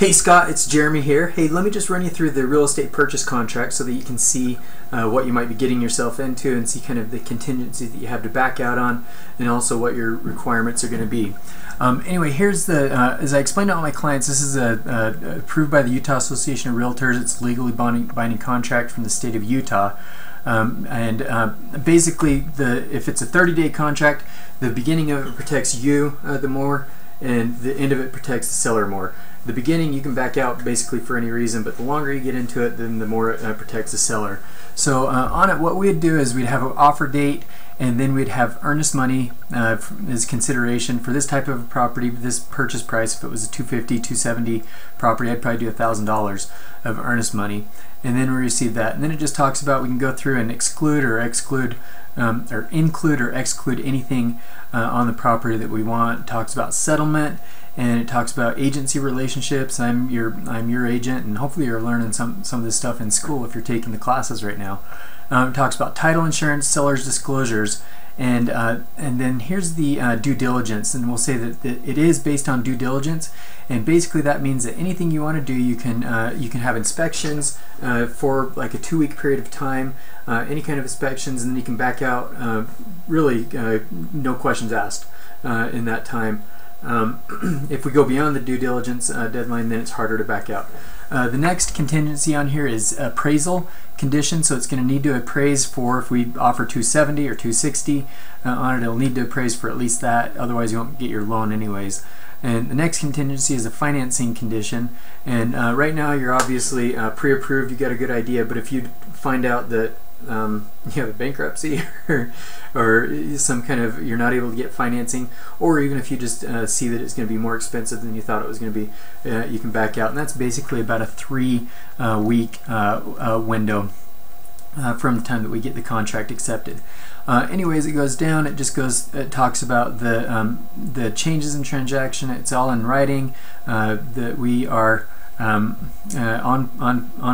Hey Scott, it's Jeremy here. Hey, let me just run you through the real estate purchase contract so that you can see what you might be getting yourself into and see kind of the contingencies that you have to back out on and also what your requirements are going to be. Anyway, here's the, as I explained to all my clients, this is approved by the Utah Association of Realtors. It's a legally binding contract from the state of Utah. Basically, if it's a 30-day contract, the beginning of it protects you the more, and the end of it protects the seller more. The beginning you can back out basically for any reason, but the longer you get into it, then the more it protects the seller. So on it, what we'd do is we'd have an offer date, and then we'd have earnest money as consideration for this type of a property. This purchase price, if it was a $250,000, $270,000 property, I'd probably do $1,000 of earnest money, and then we receive that. And then it just talks about we can go through and exclude or exclude or include or exclude anything on the property that we want. It talks about settlement, and it talks about agency relationships. I'm your agent, and hopefully you're learning some of this stuff in school if you're taking the classes right now. It talks about title insurance, seller's disclosures, and then here's the due diligence, and we'll say that it is based on due diligence, and basically that means that anything you want to do, you can have inspections for like a 2-week period of time, any kind of inspections, and then you can back out really no questions asked in that time. If we go beyond the due diligence deadline, then it's harder to back out. The next contingency on here is appraisal condition, so it's going to need to appraise for, if we offer $270,000 or $260,000 on it, it'll need to appraise for at least that, otherwise you won't get your loan anyways. And the next contingency is a financing condition, and right now you're obviously pre-approved, you got a good idea, but if you find out that you have a bankruptcy or some kind of, you're not able to get financing, or even if you just see that it's going to be more expensive than you thought it was going to be, you can back out, and that's basically about a 3-week window from the time that we get the contract accepted. Anyways, it goes down. It just goes. It talks about the changes in transaction. It's all in writing. That we are on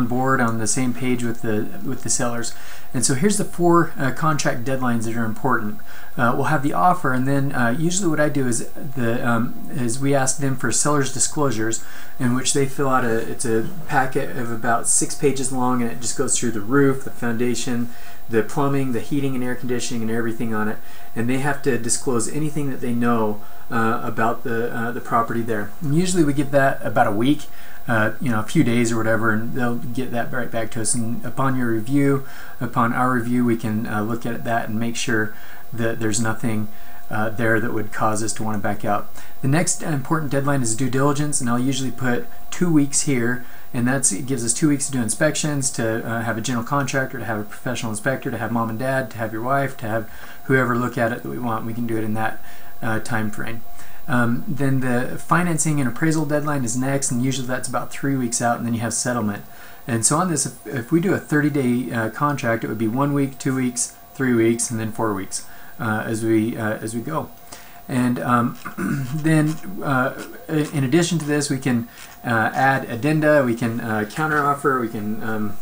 board, on the same page with the sellers. And so here's the 4 contract deadlines that are important. We'll have the offer, and then usually what I do is we ask them for seller's disclosures, in which they fill out it's a packet of about 6 pages long, and it just goes through the roof, the foundation, the plumbing, the heating and air conditioning, and everything on it, and they have to disclose anything that they know about the property there. And usually we give that about a week, a few days or whatever, and they'll get that right back to us. And upon our review, we can look at that and make sure that there's nothing there that would cause us to want to back out. The next important deadline is due diligence, and I'll usually put 2 weeks here, and it gives us 2 weeks to do inspections, to have a general contractor, to have a professional inspector, to have mom and dad, to have your wife, to have whoever look at it that we want. We can do it in that time frame. Then the financing and appraisal deadline is next, and usually that's about 3 weeks out, and then you have settlement. And so on this, if we do a 30-day contract, it would be 1 week, 2 weeks, 3 weeks, and then 4 weeks as we go. And then in addition to this, we can add addenda, we can counteroffer, we can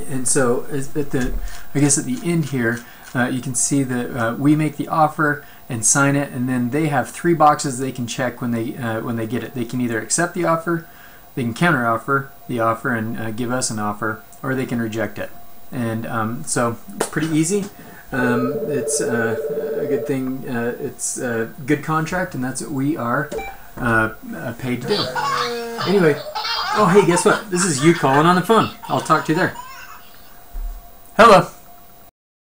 and so I guess at the end here, you can see that we make the offer and sign it, and then they have 3 boxes they can check when they get it. They can either accept the offer, they can counteroffer the offer and give us an offer, or they can reject it. And so it's pretty easy. It's a good thing. It's a good contract, and that's what we are paid to do. Anyway, oh hey, guess what? This is you calling on the phone. I'll talk to you there. Hello.